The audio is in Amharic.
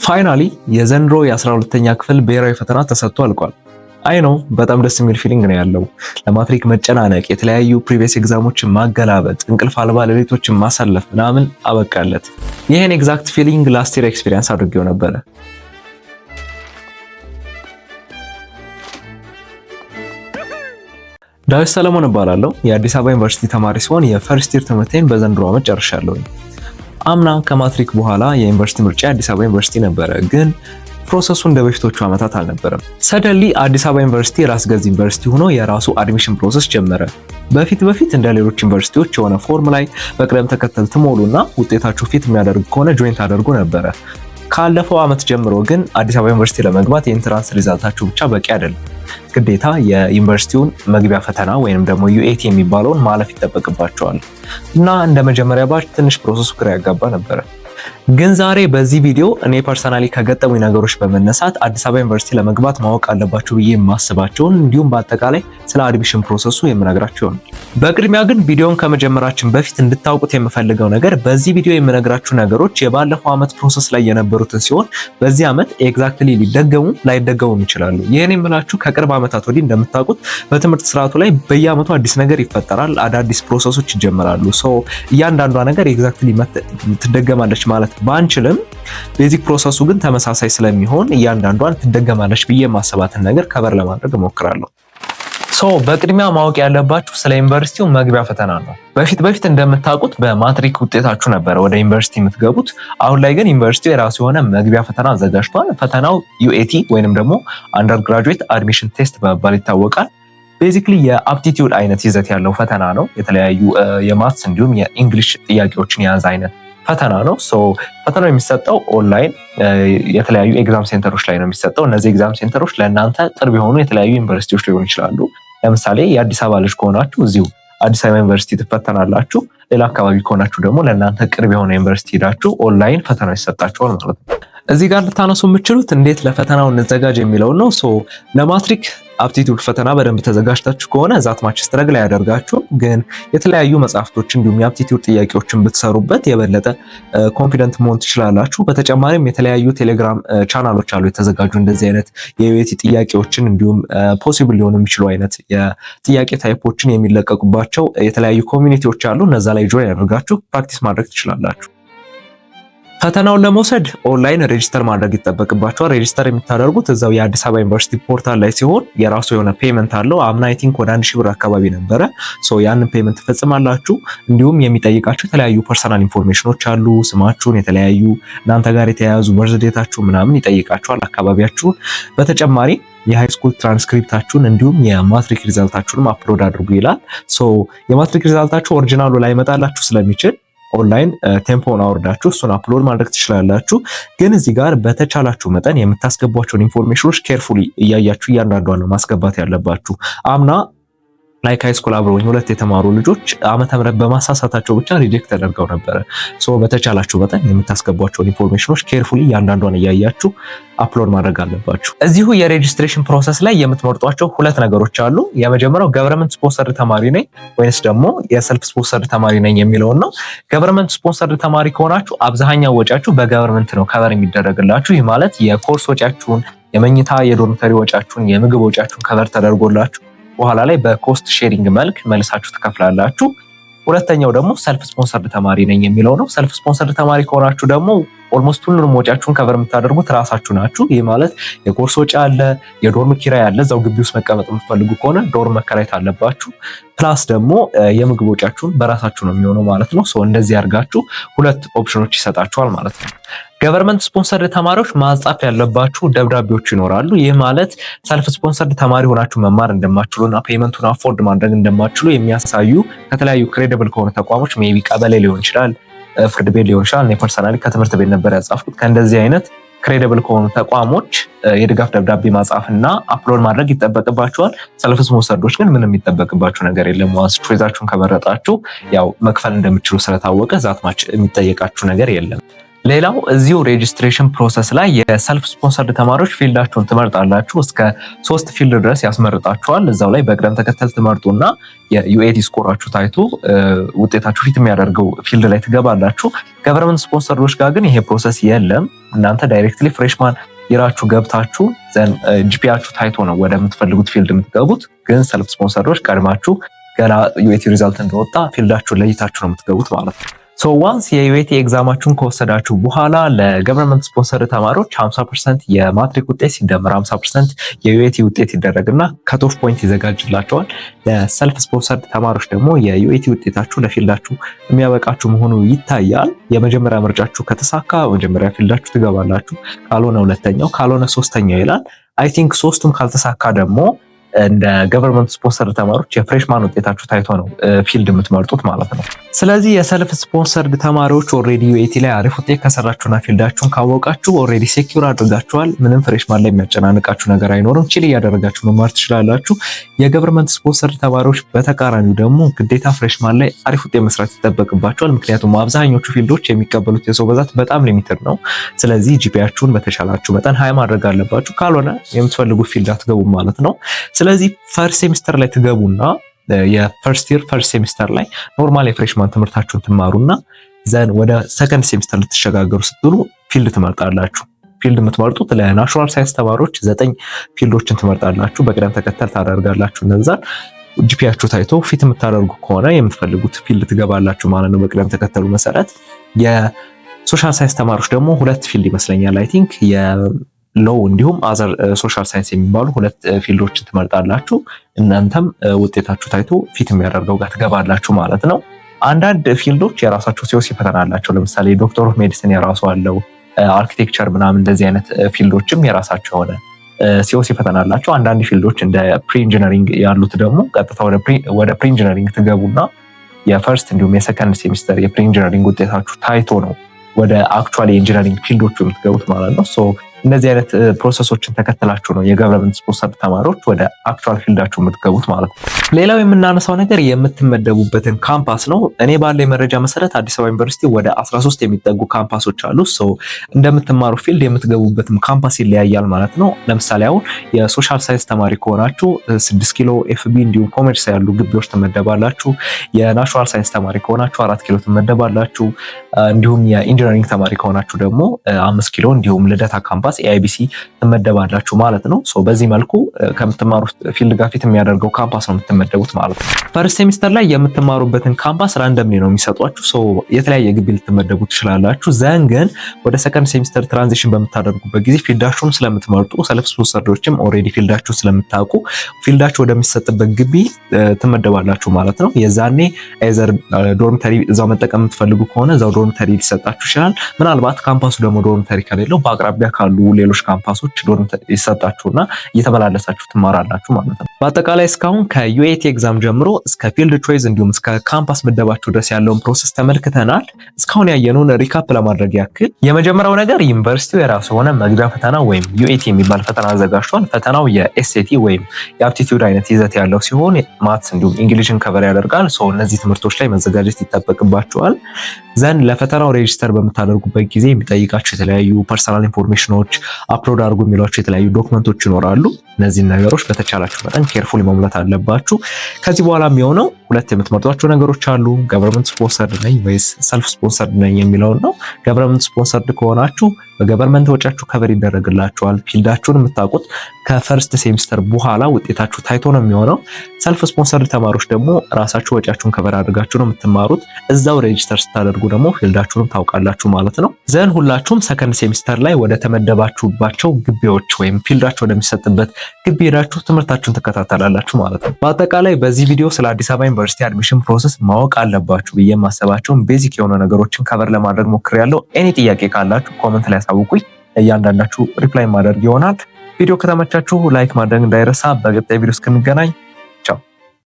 ፋይናሊ የዘንድሮ የ12ኛ ክፍል ብሔራዊ ፈተና ተሰጥቶ አልቋል። አይ ነው በጣም ደስ የሚል ፊሊንግ ነው ያለው። ለማትሪክ መጨናነቅ፣ የተለያዩ ፕሪቪየስ ኤግዛሞችን ማገላበጥ፣ እንቅልፍ አልባ ሌሊቶችን ማሳለፍ ምናምን አበቃለት። ይሄን ኤግዛክት ፊሊንግ ላስት ይር ኤክስፒሪየንስ አድርጌው ነበረ። ዳዊት ሰለሞን እባላለሁ። የአዲስ አበባ ዩኒቨርሲቲ ተማሪ ሲሆን የፈርስት ይር ትምህርቴን በዘንድሮ ዓመት ጨርሻለሁ። አምና ከማትሪክ በኋላ የዩኒቨርሲቲ ምርጫ አዲስ አበባ ዩኒቨርሲቲ ነበረ፣ ግን ፕሮሰሱ እንደ በፊቶቹ ዓመታት አልነበረም። ሰደንሊ አዲስ አበባ ዩኒቨርሲቲ ራስ ገዝ ዩኒቨርሲቲ ሆኖ የራሱ አድሚሽን ፕሮሰስ ጀመረ። በፊት እንደ ሌሎች ዩኒቨርሲቲዎች የሆነ ፎርም ላይ በቅደም ተከተል ትሞሉና ውጤታችሁ ፊት የሚያደርግ ከሆነ ጆይን ታደርጉ ነበረ። ካለፈው ዓመት ጀምሮ ግን አዲስ አበባ ዩኒቨርሲቲ ለመግባት የኢንትራንስ ሪዛልታችሁ ብቻ በቂ አይደለም። ግዴታ የዩኒቨርሲቲውን መግቢያ ፈተና ወይንም ደግሞ ዩኤቲ የሚባለውን ማለፍ ይጠበቅባቸዋል እና እንደ መጀመሪያ ባች ትንሽ ፕሮሰሱ ግራ ያጋባ ነበረ። ግን ዛሬ በዚህ ቪዲዮ እኔ ፐርሰናሊ ከገጠሙኝ ነገሮች በመነሳት አዲስ አበባ ዩኒቨርሲቲ ለመግባት ማወቅ አለባችሁ ብዬ የማስባቸውን እንዲሁም በአጠቃላይ ስለ አድሚሽን ፕሮሰሱ የምነግራችሁ ነው። በቅድሚያ ግን ቪዲዮን ከመጀመራችን በፊት እንድታውቁት የምፈልገው ነገር በዚህ ቪዲዮ የምነግራችሁ ነገሮች የባለፈው ዓመት ፕሮሰስ ላይ የነበሩትን ሲሆን በዚህ ዓመት ኤግዛክትሊ ሊደገሙ ላይደገሙም ይችላሉ። ይሄን የምላችሁ ከቅርብ ዓመታት ወዲህ እንደምታውቁት በትምህርት ስርዓቱ ላይ በየዓመቱ አዲስ ነገር ይፈጠራል፣ አዳዲስ ፕሮሰሶች ይጀምራሉ። እያንዳንዷ ነገር ኤግዛክትሊ ትደገማለች ማለት ባንችልም ቤዚክ ፕሮሰሱ ግን ተመሳሳይ ስለሚሆን እያንዳንዷን ትደገማለች ብዬ ማሰባትን ነገር ከበር ለማድረግ እሞክራለሁ። በቅድሚያ ማወቅ ያለባችሁ ስለ ዩኒቨርሲቲው መግቢያ ፈተና ነው። በፊት እንደምታውቁት በማትሪክ ውጤታችሁ ነበረ ወደ ዩኒቨርሲቲ የምትገቡት። አሁን ላይ ግን ዩኒቨርሲቲው የራሱ የሆነ መግቢያ ፈተና አዘጋጅቷል። ፈተናው ዩኤቲ ወይንም ደግሞ አንደርግራጁዌት አድሚሽን ቴስት በመባል ይታወቃል። ቤዚክሊ የአፕቲቲዩድ አይነት ይዘት ያለው ፈተና ነው። የተለያዩ የማትስ እንዲሁም የኢንግሊሽ ጥያቄዎችን የያዘ አይነት ፈተና ነው። ፈተናው የሚሰጠው ኦንላይን የተለያዩ ኤግዛም ሴንተሮች ላይ ነው የሚሰጠው። እነዚህ ኤግዛም ሴንተሮች ለእናንተ ቅርብ የሆኑ የተለያዩ ዩኒቨርሲቲዎች ሊሆኑ ይችላሉ። ለምሳሌ የአዲስ አበባ ልጅ ከሆናችሁ እዚሁ አዲስ አበባ ዩኒቨርሲቲ ትፈተናላችሁ። ሌላ አካባቢ ከሆናችሁ ደግሞ ለእናንተ ቅርብ የሆነ ዩኒቨርሲቲ ሄዳችሁ ኦንላይን ፈተናው ይሰጣችኋል ማለት ነው። እዚህ ጋር ልታነሱ የምትችሉት እንዴት ለፈተናው እንዘጋጅ የሚለውን ነው። ለማትሪክ አፕቲቱድ ፈተና በደንብ ተዘጋጅታችሁ ከሆነ ዛት ማች ስትረግል አያደርጋችሁም። ግን የተለያዩ መጽሐፍቶች እንዲሁም የአፕቲቱድ ጥያቄዎችን ብትሰሩበት የበለጠ ኮንፊደንት መሆን ትችላላችሁ። በተጨማሪም የተለያዩ ቴሌግራም ቻናሎች አሉ የተዘጋጁ እንደዚህ አይነት የዩኤቲ ጥያቄዎችን እንዲሁም ፖሲብል ሊሆኑ የሚችሉ አይነት የጥያቄ ታይፖችን የሚለቀቁባቸው የተለያዩ ኮሚኒቲዎች አሉ። እነዛ ላይ ጆይን ያደርጋችሁ ፕራክቲስ ማድረግ ትችላላችሁ። ፈተናውን ለመውሰድ ኦንላይን ሬጂስተር ማድረግ ይጠበቅባቸዋል። ሬጂስተር የምታደርጉት እዛው የአዲስ አበባ ዩኒቨርሲቲ ፖርታል ላይ ሲሆን የራሱ የሆነ ፔመንት አለው። አምና አይ ቲንክ ወደ 1000 ብር አካባቢ ነበረ። ያንን ፔመንት ትፈጽማላችሁ። እንዲሁም የሚጠይቃችሁ የተለያዩ ፐርሰናል ኢንፎርሜሽኖች አሉ። ስማችሁን፣ የተለያዩ እናንተ ጋር የተያያዙ በርዝ ዴታችሁ ምናምን ይጠይቃችኋል፣ አካባቢያችሁን። በተጨማሪ የሃይ ስኩል ትራንስክሪፕታችሁን እንዲሁም የማትሪክ ሪዛልታችሁንም አፕሎድ አድርጉ ይላል። የማትሪክ ሪዛልታችሁ ኦሪጂናሉ ላይ መጣላችሁ ስለሚችል ኦንላይን ቴምፖን አውርዳችሁ እሱን አፕሎድ ማድረግ ትችላላችሁ። ግን እዚህ ጋር በተቻላችሁ መጠን የምታስገቧቸውን ኢንፎርሜሽኖች ኬርፉሊ እያያችሁ እያንዳንዷን ነው ማስገባት ያለባችሁ። አምና ላይክ ሃይ ስኩል አብረውኝ 2 የተማሩ ልጆች ዓመተ ምህረት በማሳሳታቸው ብቻ ሪጀክት ተደርገው ነበረ። በተቻላችሁ መጠን የምታስገቧቸውን ኢንፎርሜሽኖች ኬርፉሊ እያንዳንዷን እያያችሁ አፕሎድ ማድረግ አለባችሁ። እዚሁ የሬጂስትሬሽን ፕሮሰስ ላይ የምትመርጧቸው 2 ነገሮች አሉ። የመጀመሪያው ገቨርንመንት ስፖንሰርድ ተማሪ ነኝ ወይስ ደግሞ የሰልፍ ስፖንሰርድ ተማሪ ነኝ የሚለውን ነው። ገቨርንመንት ስፖንሰርድ ተማሪ ከሆናችሁ አብዛኛው ወጪያችሁ በገቨርንመንት ነው ከቨር የሚደረግላችሁ። ይህ ማለት የኮርስ ወጪያችሁን፣ የመኝታ የዶርሚተሪ ወጪያችሁን፣ የምግብ ወጪያችሁን ከቨር ተደርጎላችሁ በኋላ ላይ በኮስት ሼሪንግ መልክ መልሳችሁ ትከፍላላችሁ። ሁለተኛው ደግሞ ሰልፍ ስፖንሰርድ ተማሪ ነኝ የሚለው ነው። ሰልፍ ስፖንሰርድ ተማሪ ከሆናችሁ ደግሞ ኦልሞስት ሁሉንም ወጪያችሁን ከቨር የምታደርጉት ራሳችሁ ናችሁ። ይህ ማለት የኮርስ ወጪ አለ፣ የዶርም ኪራይ አለ። እዛው ግቢ ውስጥ መቀመጥ የምትፈልጉ ከሆነ ዶርም መከራየት አለባችሁ። ፕላስ ደግሞ የምግብ ወጪያችሁን በራሳችሁ ነው የሚሆነው ማለት ነው። እንደዚህ አድርጋችሁ 2 ኦፕሽኖች ይሰጣችኋል ማለት ነው። ገቨርንመንት ስፖንሰርድ ተማሪዎች ማጻፍ ያለባችሁ ደብዳቤዎች ይኖራሉ። ይህ ማለት ሰልፍ ስፖንሰርድ ተማሪ ሆናችሁ መማር እንደማትችሉና ፔመንቱን አፎርድ ማድረግ እንደማትችሉ የሚያሳዩ ከተለያዩ ክሬዲብል ከሆኑ ተቋሞች ሜቢ ቀበሌ ሊሆን ይችላል፣ ፍርድ ቤት ሊሆን ይችላል። እኔ ፐርሰናሊ ከትምህርት ቤት ነበር ያጻፍኩት። ከእንደዚህ አይነት ክሬዲብል ከሆኑ ተቋሞች የድጋፍ ደብዳቤ ማጻፍና አፕሎድ ማድረግ ይጠበቅባችኋል። ሰልፍ ስፖንሰርዶች ግን ምንም የሚጠበቅባችሁ ነገር የለም። ዋንስ ቾይዛችሁን ከመረጣችሁ ያው መክፈል እንደምትችሉ ስለታወቀ ዛት ማች የሚጠየቃችሁ ነገር የለም። ሌላው እዚሁ ሬጂስትሬሽን ፕሮሰስ ላይ የሰልፍ ስፖንሰርድ ተማሪዎች ፊልዳችሁን ትመርጣላችሁ። እስከ 3 ፊልድ ድረስ ያስመርጣችኋል። እዛው ላይ በቅደም ተከተል ትመርጡና የዩኤቲ ስኮራችሁ ታይቶ ውጤታችሁ ፊት የሚያደርገው ፊልድ ላይ ትገባላችሁ። ገቨርንመንት ስፖንሰርዶች ጋር ግን ይሄ ፕሮሰስ የለም። እናንተ ዳይሬክትሊ ፍሬሽማን ይራችሁ ገብታችሁ ጂፒያችሁ ታይቶ ነው ወደምትፈልጉት ፊልድ የምትገቡት። ግን ሰልፍ ስፖንሰርዶች ቀድማችሁ ገና ዩኤቲ ሪዛልት እንደወጣ ፊልዳችሁን ለይታችሁ ነው የምትገቡት ማለት ነው። ሶ ዋንስ የዩኤቲ ኤግዛማችሁን ከወሰዳችሁ በኋላ ለገቨርንመንት ስፖንሰር ተማሪዎች 50% የማትሪክ ውጤት ሲደመር 50% የዩኤቲ ውጤት ይደረግና ከቶፍ ፖይንት ይዘጋጅላቸዋል። ለሰልፍ ስፖንሰር ተማሪዎች ደግሞ የዩኤቲ ውጤታችሁ ለፊልዳችሁ የሚያበቃችሁ መሆኑ ይታያል። የመጀመሪያ ምርጫችሁ ከተሳካ መጀመሪያ ፊልዳችሁ ትገባላችሁ፣ ካልሆነ ሁለተኛው፣ ካልሆነ ሶስተኛው ይላል። አይ ቲንክ ሶስቱም ካልተሳካ ደግሞ እንደ ገቨርንመንት ስፖንሰር ተማሪዎች የፍሬሽማን ውጤታችሁ ታይቶ ነው ፊልድ የምትመርጡት ማለት ነው። ስለዚህ የሰልፍ ስፖንሰርድ ተማሪዎች ኦሬዲ ዩኤቲ ላይ አሪፍ ውጤት ከሰራችሁና ፊልዳችሁን ካወቃችሁ ኦሬዲ ሴኪዩር አድርጋችኋል። ምንም ፍሬሽማን ላይ የሚያጨናንቃችሁ ነገር አይኖርም። ቺል እያደረጋችሁ መማር ትችላላችሁ። የገቨርንመንት ስፖንሰርድ ተማሪዎች በተቃራኒው ደግሞ ግዴታ ፍሬሽማን ላይ አሪፍ ውጤት መስራት ይጠበቅባቸዋል። ምክንያቱም አብዛኞቹ ፊልዶች የሚቀበሉት የሰው ብዛት በጣም ሊሚትድ ነው። ስለዚህ ጂፒያችሁን በተሻላችሁ መጠን ሃይ ማድረግ አለባችሁ። ካልሆነ የምትፈልጉት ፊልድ አትገቡም ማለት ነው። ስለዚህ ፈርስት ሴሚስተር ላይ ትገቡና የፈርስት ይር ፈርስት ሴሚስተር ላይ ኖርማል የፍሬሽማን ትምህርታችሁን ትማሩና ዘን ወደ ሰከንድ ሴሚስተር ልትሸጋገሩ ስትሉ ፊልድ ትመርጣላችሁ። ፊልድ የምትመርጡት ለናቹራል ሳይንስ ተማሪዎች 9 ፊልዶችን ትመርጣላችሁ። በቅደም ተከተል ታደርጋላችሁ። እነዛን ጂፒያችሁ ታይቶ ፊት የምታደርጉ ከሆነ የምትፈልጉት ፊልድ ትገባላችሁ ማለት ነው በቅደም ተከተሉ መሰረት። የሶሻል ሳይንስ ተማሪዎች ደግሞ 2 ፊልድ ይመስለኛል አይ ቲንክ ሎው እንዲሁም አዘር ሶሻል ሳይንስ የሚባሉ 2 ፊልዶችን ትመርጣላችሁ። እናንተም ውጤታችሁ ታይቶ ፊት የሚያደርገው ጋር ትገባላችሁ ማለት ነው። አንዳንድ ፊልዶች የራሳቸው ሲኦሲ ፈተና አላቸው። ለምሳሌ ዶክተር ኦፍ ሜዲሲን የራሱ አለው፣ አርኪቴክቸር ምናምን እንደዚህ አይነት ፊልዶችም የራሳቸው ሆነ ሲኦሲ ፈተና አላቸው። አንዳንድ ፊልዶች እንደ ፕሪ ኢንጂነሪንግ ያሉት ደግሞ ቀጥታ ወደ ፕሪ ኢንጂነሪንግ ትገቡና የፈርስት እንዲሁም የሰከንድ ሴሚስተር የፕሪ ኢንጂነሪንግ ውጤታችሁ ታይቶ ነው ወደ አክቹዋሊ ኢንጂነሪንግ ፊልዶቹ የምትገቡት ማለት ነው። ሶ እነዚህ አይነት ፕሮሰሶችን ተከትላችሁ ነው የገቨርንመንት ስፖንሰር ተማሪዎች ወደ አክቹዋል ፊልዳችሁ የምትገቡት ማለት ነው። ሌላው የምናነሳው ነገር የምትመደቡበትን ካምፓስ ነው። እኔ ባለኝ መረጃ መሰረት አዲስ አበባ ዩኒቨርሲቲ ወደ 13 የሚጠጉ ካምፓሶች አሉ። ሶ እንደምትማሩ ፊልድ የምትገቡበትም ካምፓስ ይለያያል ማለት ነው። ለምሳሌ አሁን የሶሻል ሳይንስ ተማሪ ከሆናችሁ 6 ኪሎ ኤፍቢ እንዲሁም ኮሜርስ ያሉ ግቢዎች ትመደባላችሁ። የናቹራል ሳይንስ ተማሪ ከሆናችሁ 4 ኪሎ ትመደባላችሁ። እንዲሁም የኢንጂነሪንግ ተማሪ ከሆናችሁ ደግሞ 5 ኪሎ እንዲሁም ልደታ ካምፓስ ኤአይቢሲ ትመደባላችሁ ማለት ነው። ሶ በዚህ መልኩ ከምትማሩት ፊልድ ጋር ፊት የሚያደርገው ካምፓስ ነው የምትመደቡት ማለት ነው። ፈርስት ሴሚስተር ላይ የምትማሩበትን ካምፓስ ራንደምሊ ነው የሚሰጧችሁ። ሶ የተለያየ ግቢ ልትመደቡ ትችላላችሁ። ዘን ግን ወደ ሰከንድ ሴሚስተር ትራንዚሽን በምታደርጉበት ጊዜ ፊልዳችሁን ስለምትመርጡ ሰልፍ ስፖንሰርዶችም ኦልሬዲ ፊልዳችሁን ስለምታውቁ ፊልዳችሁ ወደሚሰጥበት ግቢ ትመደባላችሁ ማለት ነው። የዛኔ አይዘር ዶርሚተሪ እዛው መጠቀም የምትፈልጉ ከሆነ እዛው ዶርሚተሪ ሊሰጣችሁ ይችላል። ምናልባት ካምፓሱ ደግሞ ዶርሚተሪ ከሌለው በአቅራቢያ ካሉ ሌሎች ካምፓሶች ዶርሚተሪ ይሰጣችሁና እየተመላለሳችሁ ትማራላችሁ ማለት ነው። በአጠቃላይ እስካሁን ከዩኤቲ ኤግዛም ጀምሮ እስከ ፊልድ ቾይዝ እንዲሁም እስከ ካምፓስ ምደባችሁ ድረስ ያለውን ፕሮሰስ ተመልክተናል። እስካሁን ያየነውን ሪካፕ ለማድረግ ያክል የመጀመሪያው ነገር ዩኒቨርሲቲው የራሱ የሆነ መግቢያ ፈተና ወይም ዩኤቲ የሚባል ፈተና አዘጋጅቷል። ፈተናው የኤስኤቲ ወይም የአፕቲቲዩድ አይነት ይዘት ያለው ሲሆን ማትስ እንዲሁም እንግሊዝን ከቨር ያደርጋል። ሶ እነዚህ ትምህርቶች ላይ መዘጋጀት ይጠበቅባቸዋል። ዘን ለፈተናው ሬጂስተር በምታደርጉበት ጊዜ የሚጠይቃቸው የተለያዩ ፐርሰናል ኢንፎርሜሽኖች አፕሎድ አድርጉ የሚሏቸው የተለያዩ ዶክመንቶች ይኖራሉ። እነዚህን ነገሮች በተቻላችሁ መጠን ኬርፉሊ መሙላት አለባችሁ። ከዚህ በኋላ የሚሆነው 2 የምትመርጧቸው ነገሮች አሉ። ገቨርንመንት ስፖንሰርድ ነኝ ወይስ ሰልፍ ስፖንሰርድ ነኝ የሚለውን ነው። ገቨርንመንት ስፖንሰርድ ከሆናችሁ በገቨርንመንት ወጪያችሁ ከቨር ይደረግላችኋል። ፊልዳችሁን የምታውቁት ከፈርስት ሴሚስተር በኋላ ውጤታችሁ ታይቶ ነው የሚሆነው። ሰልፍ ስፖንሰርድ ተማሪዎች ደግሞ ራሳችሁ ወጪያችሁን ከቨር አድርጋችሁ ነው የምትማሩት። እዛው ሬጂስተር ስታደርጉ ደግሞ ፊልዳችሁንም ታውቃላችሁ ማለት ነው። ዘን ሁላችሁም ሰከንድ ሴሚስተር ላይ ወደ ተመደባችሁባቸው ግቢዎች ወይም ፊልዳችሁ ወደሚሰጥበት ግቢ ሄዳችሁ ትምህርታችሁን ትከታተላላችሁ ማለት ነው። በአጠቃላይ በዚህ ቪዲዮ ስለ አዲስ አበባ ዩኒቨርሲቲ አድሚሽን ፕሮሰስ ማወቅ አለባችሁ ብዬ የማሰባቸውን ቤዚክ የሆኑ ነገሮችን ከቨር ለማድረግ ሞክሬያለሁ። ኤኒ ጥያቄ ካላችሁ ኮመንት ላይ አሳውቁኝ። እያንዳንዳችሁ ሪፕላይ ማድረግ ይሆናል። ቪዲዮ ከተመቻችሁ ላይክ ማድረግ እንዳይረሳ። በቀጣይ ቪዲዮ እስክንገናኝ